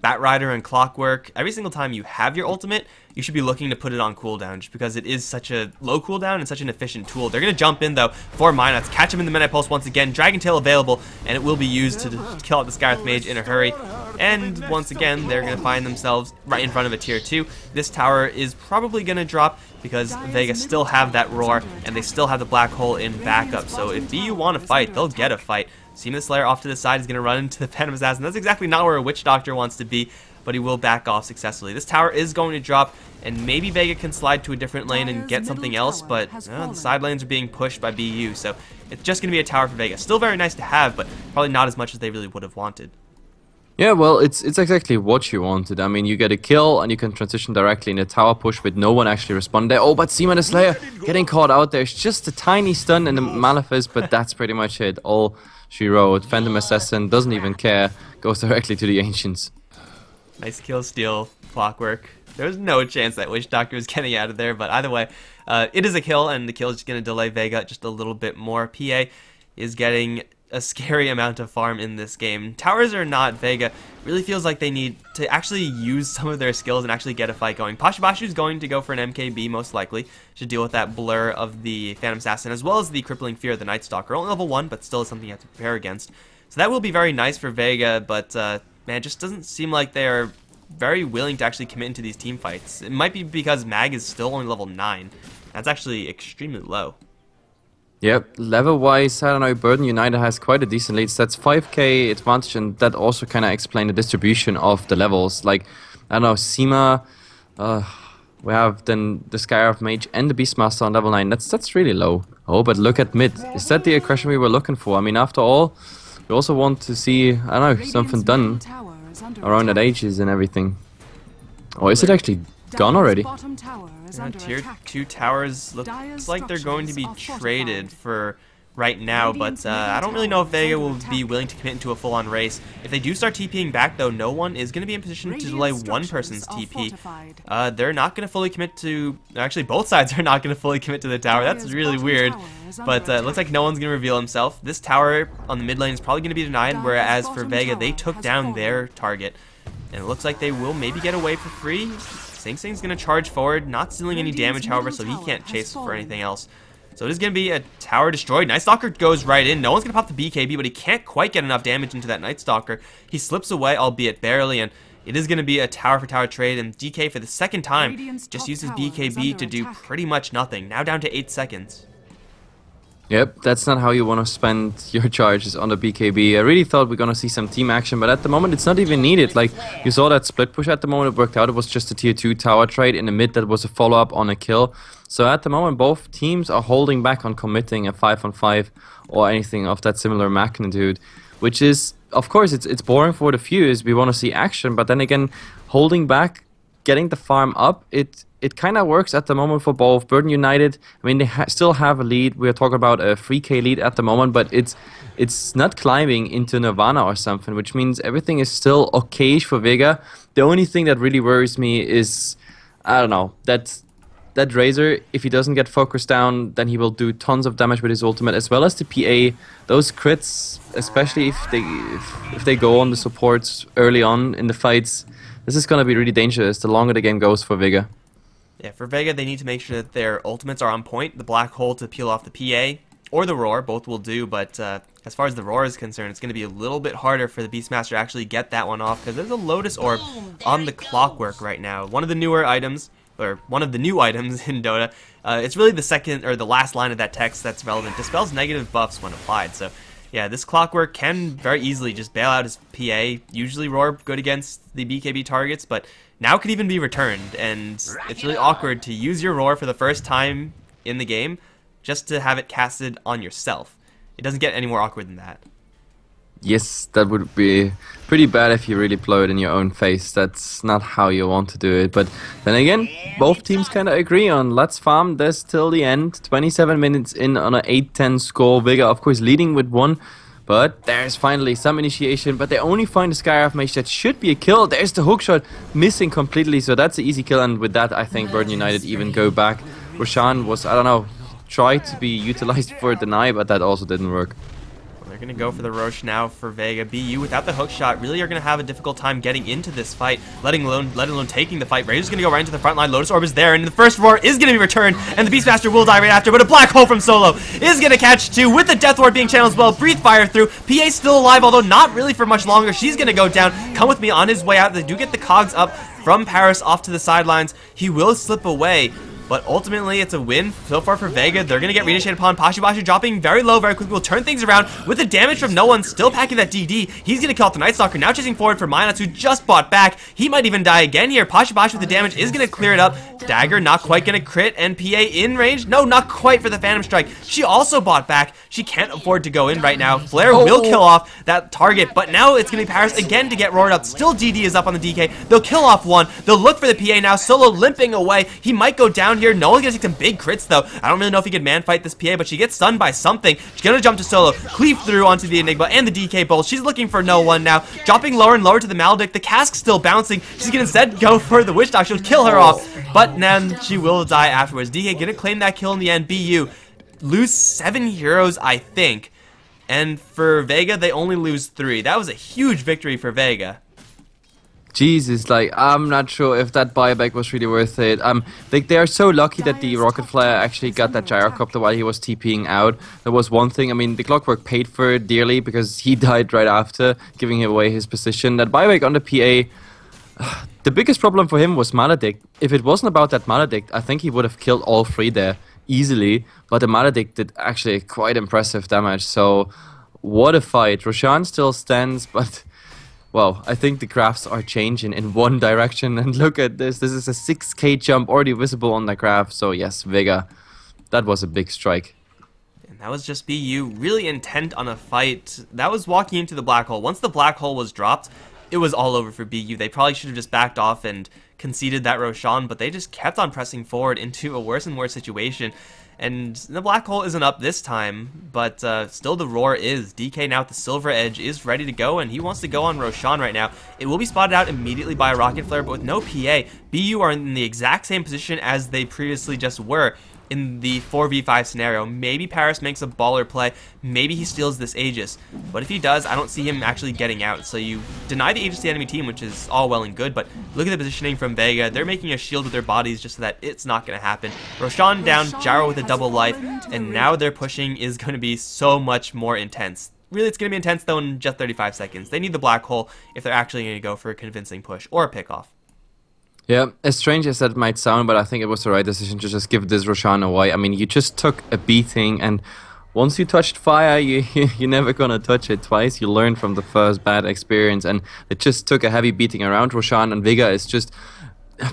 Batrider and Clockwork. Every single time you have your ultimate, you should be looking to put it on cooldown, just because it is such a low cooldown and such an efficient tool. They're going to jump in, though, for Minuts, catch him in the Midnight Pulse once again. Dragon Tail available, and it will be used to kill out the Scarif Mage in a hurry. And once again, they're going to find themselves right in front of a tier 2. This tower is probably going to drop because Vega still have that Roar, and they still have the Black Hole in backup. So if BU want to fight, they'll get a fight. Seamus Slayer off to the side is going to run into the Phantom Assassin. That's exactly not where a Witch Doctor wants to be, but he will back off successfully. This tower is going to drop, and maybe Vega can slide to a different lane and get something else, but the side lanes are being pushed by BU, so it's just going to be a tower for Vega. Still very nice to have, but probably not as much as they really would have wanted. Yeah, well, it's exactly what you wanted. I mean, you get a kill and you can transition directly in a tower push with no one actually responding there. Oh, but Seema the Slayer getting caught out there. It's just a tiny stun in the Malefice, but that's pretty much it. All she wrote. Phantom Assassin doesn't even care. Goes directly to the Ancients. Nice kill steal, Clockwork. There's no chance that Witch Doctor was getting out of there, but either way, it is a kill, and the kill is just going to delay Vega just a little bit more. PA is getting a scary amount of farm in this game. Towers or not, Vega really feels like they need to actually use some of their skills and actually get a fight going. Pashibashu's going to go for an MKB most likely to deal with that blur of the Phantom Assassin as well as the crippling fear of the Night Stalker. Only level 1, but still something you have to prepare against. So that will be very nice for Vega, but man, it just doesn't seem like they're very willing to actually commit into these team fights. It might be because Mag is still only level 9. That's actually extremely low. Yep, level-wise, I don't know, Burden United has quite a decent lead. So that's 5k advantage, and that also kind of explains the distribution of the levels. Like, I don't know, Seema, we have then the Skyarth Mage and the Beastmaster on level 9. That's really low. Oh, but look at mid. Is that the aggression we were looking for? I mean, after all, we also want to see, I don't know, something done around that Aegis and everything. Or is it actually gone already? Tier 2 towers looks like they're going to be traded for right now, but I don't really know if Vega will be willing to commit into a full-on race. If they do start TPing back, though, no one is going to be in position to delay one person's TP. They're not going to fully commit to... Actually, both sides are not going to fully commit to the tower. That's really weird, but it looks like no one's going to reveal himself. This tower on the mid lane is probably going to be denied, whereas for Vega, they took down their target. And it looks like they will maybe get away for free. Sing Sing's going to charge forward, not stealing any damage, however, so he can't chase for anything else. So it is going to be a tower destroyed. Night Stalker goes right in. No one's going to pop the BKB, but he can't quite get enough damage into that Night Stalker. He slips away, albeit barely, and it is going to be a tower for tower trade. And DK, for the second time, just uses BKB to do pretty much nothing. Now down to 8 seconds. Yep, that's not how you want to spend your charges on the BKB. I really thought we are going to see some team action, but at the moment it's not even needed. Like, you saw that split push at the moment, it worked out. It was just a tier 2 tower trade. In the mid, that was a follow-up on a kill. So at the moment, both teams are holding back on committing a 5-on-5 or anything of that similar magnitude, which is, of course, it's boring for the few, is we want to see action, but then again, holding back, getting the farm up, it kind of works at the moment for both. Burden United, I mean, they still have a lead. We're talking about a 3k lead at the moment, but it's not climbing into Nirvana or something, which means everything is still okay for Vega. The only thing that really worries me is, I don't know, that Razor, if he doesn't get focused down, then he will do tons of damage with his ultimate, as well as the PA. Those crits, especially if they go on the supports early on in the fights, this is going to be really dangerous the longer the game goes for Vega. Yeah, for Vega, they need to make sure that their ultimates are on point. The Black Hole to peel off the PA, or the Roar, both will do, but as far as the Roar is concerned, it's going to be a little bit harder for the Beastmaster to actually get that one off, because there's a Lotus Orb on the Clockwork right now. One of the newer items, or one of the new items in Dota. It's really the second, or the last line of that text that's relevant. Dispels negative buffs when applied, so yeah, this Clockwork can very easily just bail out his PA. Usually Roar good against the BKB targets, but now could even be returned, and it's really awkward to use your Roar for the first time in the game just to have it casted on yourself. It doesn't get any more awkward than that. Yes, that would be pretty bad if you really blow it in your own face. That's not how you want to do it. But then again, both teams kind of agree on let's farm this till the end. 27 minutes in on an 8-10 score. Vega, of course, leading with 1. But there's finally some initiation. But they only find the Skyarth Mage. That should be a kill. There's the hookshot missing completely. So that's an easy kill. And with that, I think Burden United even go back. Roshan was, I don't know, tried to be utilized for a deny, but that also didn't work. They're going to go for the Roche now for Vega. BU, without the hook shot, really are going to have a difficult time getting into this fight, let alone taking the fight. Razor's going to go right into the front line. Lotus Orb is there, and the first Roar is going to be returned, and the Beastmaster will die right after, but a Black Hole from Solo is going to catch 2 with the Death Ward being channeled as well. Breathe Fire through. PA still alive, although not really for much longer. She's going to go down. Come with me on his way out. They do get the cogs up from Paris off to the sidelines. He will slip away. But ultimately, it's a win so far for Vega. They're going to get reinitiated upon. Pashibashi dropping very low very quickly. Will turn things around with the damage from no one. Still packing that DD. He's going to kill off the Night Stalker. Now chasing forward for Minats, who just bought back. He might even die again here. Pashibashi with the damage is going to clear it up. Dagger not quite going to crit. And PA in range. No, not quite for the Phantom Strike. She also bought back. She can't afford to go in right now. Flare will kill off that target. But now it's going to be Paris again to get roared up. Still DD is up on the DK. They'll kill off one. They'll look for the PA now. Solo limping away. He might go down here. No one's going to take some big crits though. I don't really know if he could man fight this PA, but she gets stunned by something. She's gonna jump to Solo, cleave through onto the Enigma and the DK bolt. She's looking for no one now, dropping lower and lower to the Maledict. The cask's still bouncing. She's gonna instead go for the Witch Doctor. She'll kill her off, but then she will die afterwards. DK gonna claim that kill in the end. BU lose 7 heroes, I think, and for Vega they only lose 3. That was a huge victory for Vega. Jesus, like, I'm not sure if that buyback was really worth it. They are so lucky that the Rocket Flyer actually got that gyrocopter while he was TPing out. That was one thing. I mean, the Clockwork paid for it dearly because he died right after, giving away his position. That buyback on the PA, the biggest problem for him was Maledict. If it wasn't about that Maledict, I think he would have killed all 3 there easily. But the Maledict did actually quite impressive damage. So, what a fight. Roshan still stands, but... Well, I think the graphs are changing in one direction, and look at this. This is a 6k jump already visible on the graph. So yes, Vega, that was a big strike. And that was just BU really intent on a fight. That was walking into the black hole. Once the black hole was dropped, it was all over for BU. They probably should have just backed off and conceded that Roshan, but they just kept on pressing forward into a worse and worse situation. And the black hole isn't up this time, but still the roar is. DK now with the silver edge is ready to go, and he wants to go on Roshan right now. It will be spotted out immediately by a rocket flare, but with no PA, BU are in the exact same position as they previously just were in the 4v5 scenario. Maybe Paris makes a baller play, maybe he steals this Aegis, but if he does, I don't see him actually getting out. So you deny the Aegis to the enemy team, which is all well and good, but look at the positioning from Vega. They're making a shield with their bodies just so that it's not going to happen. Roshan down, Gyro with a double life, and now their pushing is going to be so much more intense. Really, it's going to be intense though in just 35 seconds. They need the black hole if they're actually going to go for a convincing push or a pickoff. Yeah, as strange as that might sound, but I think it was the right decision to just give this Roshan away. I mean, you just took a beating, and once you touched fire, you're never gonna touch it twice. You learned from the first bad experience, and it just took a heavy beating around Roshan, and Vega is just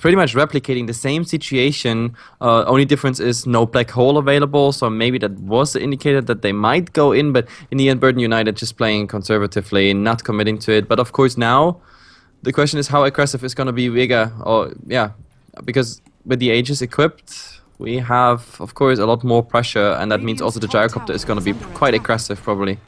pretty much replicating the same situation. Only difference is no black hole available, so maybe that was the indicator that they might go in, but in the end, Burden United just playing conservatively, not committing to it. But of course now, the question is how aggressive is going to be Vega, or yeah, because with the Aegis equipped, we have, of course, a lot more pressure, and that means also the gyrocopter is going to be quite aggressive, probably.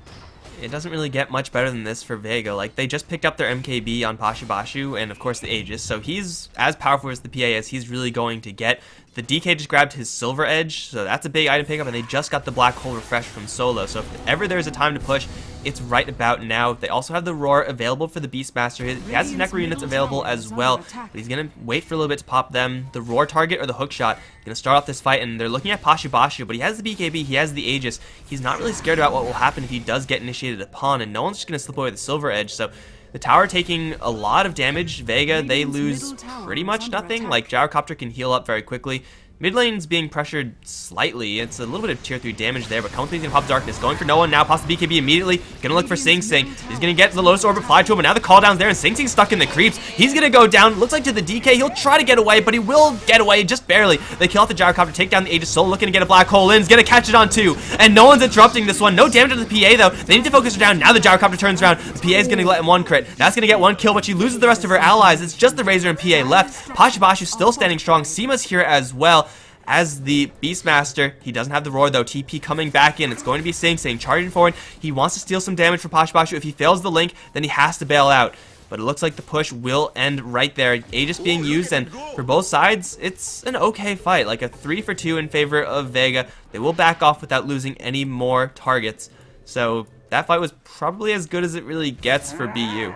It doesn't really get much better than this for Vega. Like, they just picked up their MKB on Pashibashu, and of course the Aegis, so he's as powerful as the PA as he's really going to get. The DK just grabbed his Silver Edge, so that's a big item pickup, and they just got the Black Hole refresh from Solo, so if ever there's a time to push, it's right about now. They also have the Roar available for the Beastmaster. He has his Necro units available as well, but he's going to wait for a little bit to pop them. The Roar target or the hook shot going to start off this fight, and they're looking at Pashibashu, but he has the BKB, he has the Aegis. He's not really scared about what will happen if he does get initiated upon, and no one's just going to slip away with the Silver Edge, so the tower taking a lot of damage. Vega, they lose pretty much nothing. Like, Gyrocopter can heal up very quickly. Mid lane's being pressured slightly. It's a little bit of tier 3 damage there, but Company's gonna pop Darkness. Going for no one now, pops the BKB immediately. Gonna look for Sing Sing. He's gonna get the Lotus Orb applied to him, but now the cooldown's there, and Sing Sing's stuck in the creeps. He's gonna go down. Looks like to the DK. He'll try to get away, but he will get away just barely. They kill off the Gyrocopter, take down the Aegis. Solo looking to get a Black Hole in. He's gonna catch it on 2, and no one's interrupting this one. No damage to the PA, though. They need to focus her down. Now the Gyrocopter turns around. The PA's gonna let him 1 crit. That's gonna get 1 kill, but she loses the rest of her allies. It's just the Razor and PA left. Pashibashu's still standing strong. Seema's here as well. As the Beastmaster, he doesn't have the Roar though. TP coming back in. It's going to be Sing Sing charging forward. He wants to steal some damage from Pashibashu. If he fails the link, then he has to bail out. But it looks like the push will end right there. Aegis being used, and for both sides, it's an okay fight. Like a 3 for 2 in favor of Vega. They will back off without losing any more targets. So that fight was probably as good as it really gets for BU.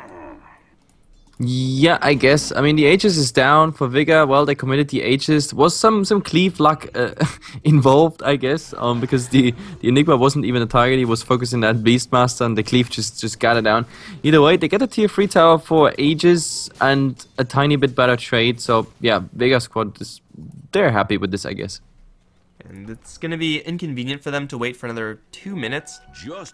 Yeah, I guess. I mean, the Aegis is down for Vega. Well, they committed the Aegis. Was some cleave luck involved, I guess, because the Enigma wasn't even a target. He was focusing that Beastmaster, and the cleave just got it down. Either way, they get a tier 3 tower for Aegis and a tiny bit better trade. So yeah, Vega squad is they're happy with this, I guess. And it's going to be inconvenient for them to wait for another 2 minutes.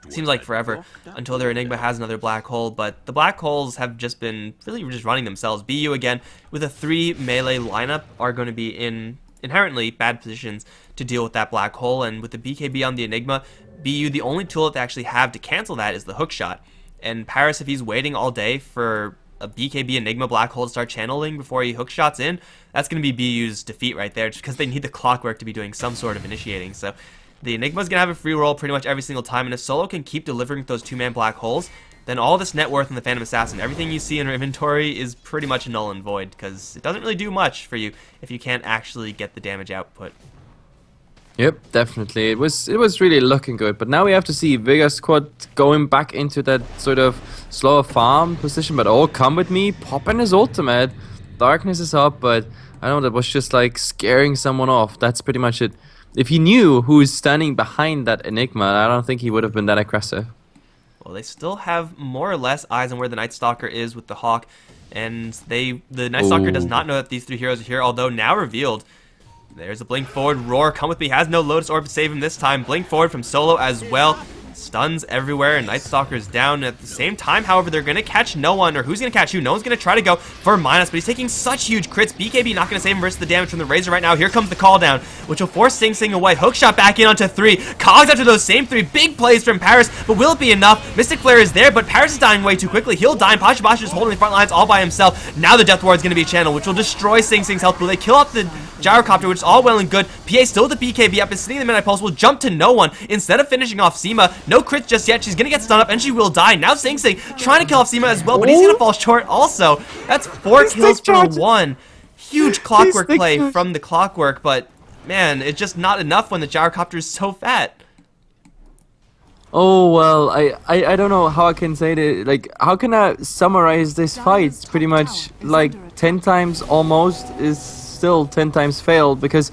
Seems like forever until their Enigma has another black hole, but the black holes have just been really just running themselves. BU, again, with a 3 melee lineup, are going to be in inherently bad positions to deal with that black hole, and with the BKB on the Enigma, BU, the only tool that they actually have to cancel that is the hookshot. And Paris, if he's waiting all day for a BKB Enigma black hole to start channeling before he hookshots in, that's going to be BU's defeat right there, just because they need the clockwork to be doing some sort of initiating. So the Enigma's going to have a free roll pretty much every single time, and if Solo can keep delivering those 2-man black holes, then all this net worth in the Phantom Assassin, everything you see in her inventory is pretty much null and void, because it doesn't really do much for you if you can't actually get the damage output. Yep, definitely. It was really looking good, but now we have to see Vega squad going back into that sort of slower farm position, but come with me, pop in his ultimate. Darkness is up, but I don't know, that was just like scaring someone off. That's pretty much it. If he knew who's standing behind that Enigma, I don't think he would have been that aggressive. Well, they still have more or less eyes on where the Night Stalker is with the Hawk, and the Night Stalker does not know that these 3 heroes are here, although now revealed. There's a blink forward, roar, come with me, has no Lotus Orb to save him this time. Blink forward from Solo as well. Stuns everywhere, and Night Stalker's down. At the same time, however, they're going to catch no one, or who's going to catch who? No one's going to try to go for minus, but he's taking such huge crits. BKB not going to save him versus the damage from the Razor right now. Here comes the call down, which will force Sing Sing away. Hookshot back in onto 3. Cogs after those same 3 big plays from Paris, but will it be enough? Mystic Flare is there, but Paris is dying way too quickly. He'll die, and Pasha Basha is holding the front lines all by himself. Now the Death Ward is going to be a channel, which will destroy Sing Sing's health pool. They kill off the Gyrocopter, which is all well and good. PA still with the BKB up, is sitting in the Midnight Pulse, will jump to no one. Instead of finishing off Seema, no crits just yet. She's gonna get stunned up and she will die. Now Sing Sing trying to kill off Seema as well, but he's gonna fall short also. That's 4 kills for 1. Huge clockwork play from the clockwork, but man, it's just not enough when the Gyrocopter is so fat. Oh, well, I don't know how I can say that. Like, how can I summarize this fight? It's pretty much like 10 times almost is still 10 times failed, because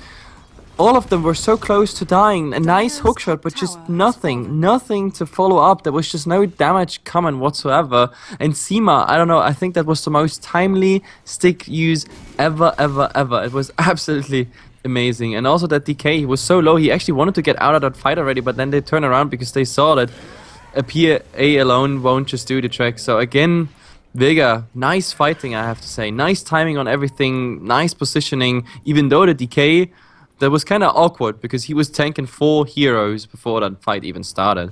all of them were so close to dying. A nice hookshot, but just nothing to follow up. There was just no damage coming whatsoever. And Seema, I don't know, I think that was the most timely stick use ever. It was absolutely amazing. And also that DK, he was so low, he actually wanted to get out of that fight already, but then they turned around because they saw that a PA alone won't just do the trick. So again, Vega, nice fighting, I have to say. Nice timing on everything, nice positioning, even though the DK, that was kind of awkward because he was tanking 4 heroes before that fight even started.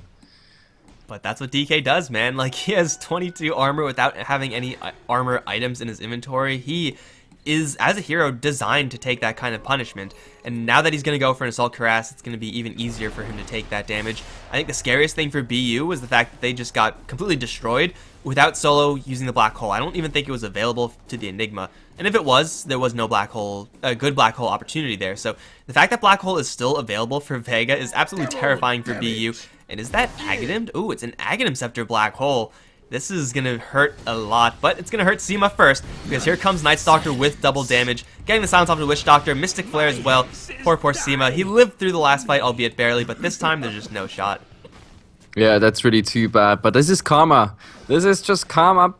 But that's what DK does, man. Like, he has 22 armor without having any armor items in his inventory. He is, as a hero, designed to take that kind of punishment. And now that he's going to go for an Assault Cuirass, it's going to be even easier for him to take that damage. I think the scariest thing for BU was the fact that they just got completely destroyed without Solo using the black hole. I don't even think it was available to the Enigma. And if it was, there was no black hole, a good black hole opportunity there. So the fact that black hole is still available for Vega is absolutely terrifying for BU. And is that Aghanim? Ooh, it's an Aghanim Scepter black hole. This is going to hurt a lot, but it's going to hurt Seema first, because here comes Night Stalker with double damage, getting the silence off the Witch Doctor, Mystic Flare as well. Poor Seema. He lived through the last fight, albeit barely, but this time there's just no shot. Yeah, that's really too bad, but this is karma. This is just karma.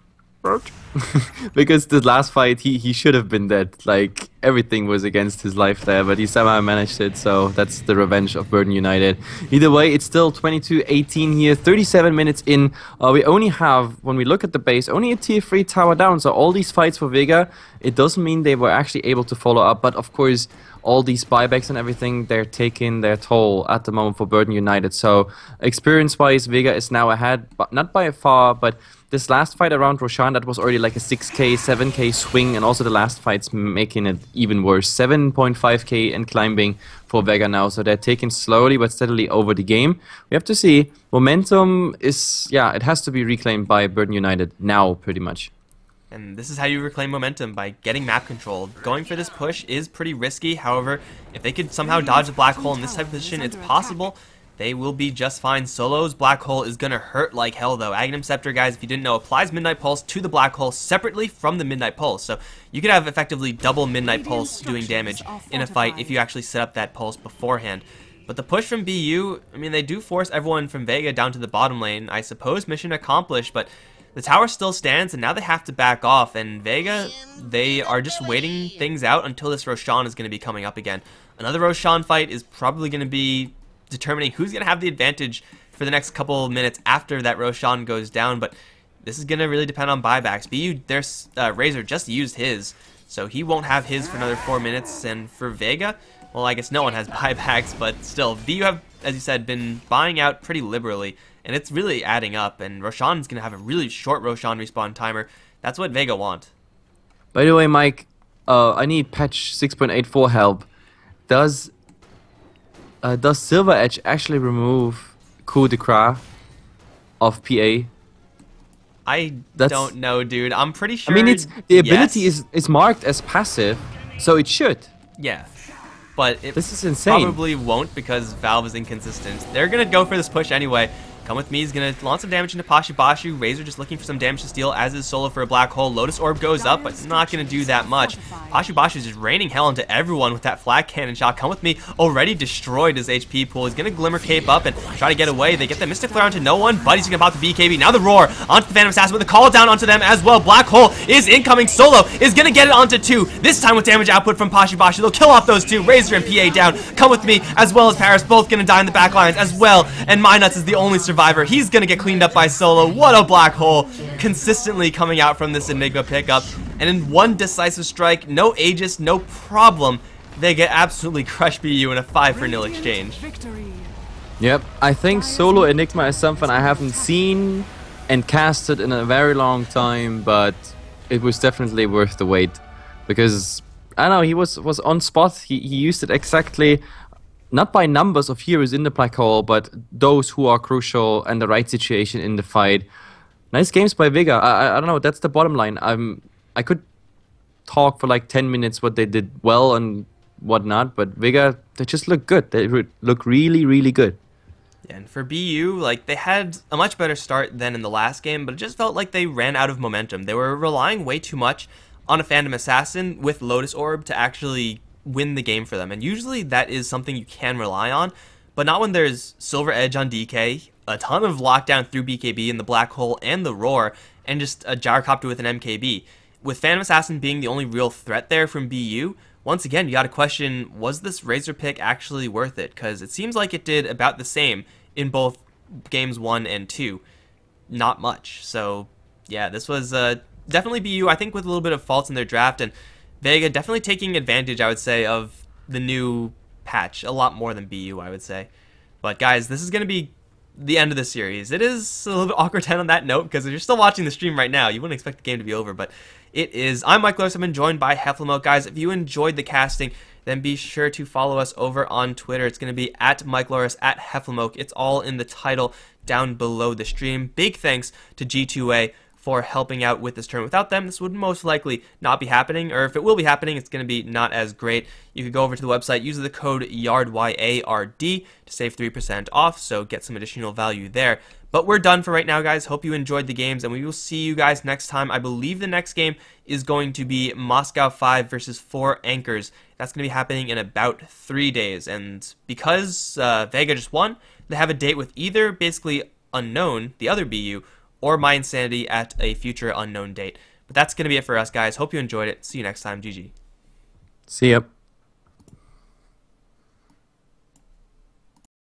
Because the last fight, he should have been dead. Like, everything was against his life there, but he somehow managed it, so that's the revenge of Burden United. Either way, it's still 22-18 here, 37 minutes in. We only have, when we look at the base, only a tier 3 tower down, so all these fights for Vega, it doesn't mean they were actually able to follow up, but of course, all these buybacks and everything, they're taking their toll at the moment for Burden United. So, experience-wise, Vega is now ahead, but not by far, but this last fight around Roshan, that was already like a 6k, 7k swing, and also the last fight's making it even worse. 7.5k and climbing for Vega now, so they're taking slowly but steadily over the game. We have to see. Momentum is, yeah, it has to be reclaimed by Burden United now, pretty much. And this is how you reclaim momentum, by getting map control. Going for this push is pretty risky, however, if they could somehow dodge the black hole in this type of position, it's possible. They will be just fine. Solo's black hole is going to hurt like hell, though. Aghanim Scepter, guys, if you didn't know, applies Midnight Pulse to the black hole separately from the Midnight Pulse. So you could have effectively double Midnight Pulse doing damage in a fight if you actually set up that pulse beforehand. But the push from BU, I mean, they do force everyone from Vega down to the bottom lane. I suppose mission accomplished, but the tower still stands, and now they have to back off. And Vega, they are just waiting things out until this Roshan is going to be coming up again. Another Roshan fight is probably going to be determining who's going to have the advantage for the next couple minutes after that Roshan goes down. But this is going to really depend on buybacks. BU, their Razor just used his, so he won't have his for another 4 minutes. And for Vega, well, I guess no one has buybacks, but still, BU have, as you said, been buying out pretty liberally, and it's really adding up. And Roshan's going to have a really short Roshan respawn timer. That's what Vega want. By the way, Mike, I need patch 6.84 help. Does Silver Edge actually remove coup de grace of PA? I don't know, dude. I'm pretty sure. I mean, it's the ability is marked as passive, so it should. Yeah, but it this is insane. Probably won't because Valve is inconsistent. They're gonna go for this push anyway. Come with me. He's gonna launch some damage into Pashibashu. Razor just looking for some damage to steal, as is Solo for a black hole. Lotus Orb goes up, but not gonna do that much. Pashibashu is just raining hell into everyone with that flat cannon shot. Come with me. Already destroyed his HP pool. He's gonna Glimmer Cape up and try to get away. They get the Mystic Flare onto no one, but he's gonna pop the BKB. Now the Roar onto the Phantom Assassin with a call down onto them as well. Black hole is incoming. Solo is gonna get it onto 2. This time with damage output from Pashibashu. They'll kill off those 2. Razor and PA down. Come with me, as well as Paris, both gonna die in the back lines as well. And Minuts is the only survivor. He's gonna get cleaned up by Solo. What a black hole consistently coming out from this Enigma pickup. And in one decisive strike, no Aegis, no problem, they get absolutely crushed BU in a 5-0 exchange. Yep, I think Solo Enigma is something I haven't seen and casted in a very long time, but it was definitely worth the wait. Because, I don't know, he was on spot, he used it exactly, not by numbers of heroes in the black hole, but those who are crucial and the right situation in the fight. Nice games by Vega. I don't know, that's the bottom line. I could talk for like 10 minutes what they did well and whatnot, but Vega, they just look good. They look really, really good. Yeah, and for BU, like, they had a much better start than in the last game, but it just felt like they ran out of momentum. They were relying way too much on a Phantom Assassin with Lotus Orb to actually win the game for them, and usually that is something you can rely on, but not when there's Silver Edge on DK, a ton of lockdown through BKB in the Black Hole and the Roar, and just a Gyrocopter with an MKB. With Phantom Assassin being the only real threat there from BU, once again, you gotta question, was this Razor pick actually worth it? Because it seems like it did about the same in both games 1 and 2. Not much. So, yeah, this was definitely BU, I think, with a little bit of faults in their draft, and Vega definitely taking advantage, I would say, of the new patch. A lot more than BU, I would say. But guys, this is going to be the end of the series. It is a little bit awkward to end on that note, because if you're still watching the stream right now, you wouldn't expect the game to be over, but it is. I'm Mikelorus. I've been joined by Heflamoke. Guys, if you enjoyed the casting, then be sure to follow us over on Twitter. It's going to be at Mikelorus, at Heflamoke. It's all in the title down below the stream. Big thanks to G2A for helping out with this tournament. Without them, this would most likely not be happening, or if it will be happening, it's going to be not as great. You could go over to the website, use the code YARD, Y-A-R-D, to save 3% off, so get some additional value there. But we're done for right now, guys. Hope you enjoyed the games, and we will see you guys next time. I believe the next game is going to be Moscow 5 versus 4 Anchors. That's going to be happening in about 3 days, and because Vega just won, they have a date with either basically Unknown, the other BU, or My Insanity at a future unknown date. But that's going to be it for us, guys. Hope you enjoyed it. See you next time. GG. See ya.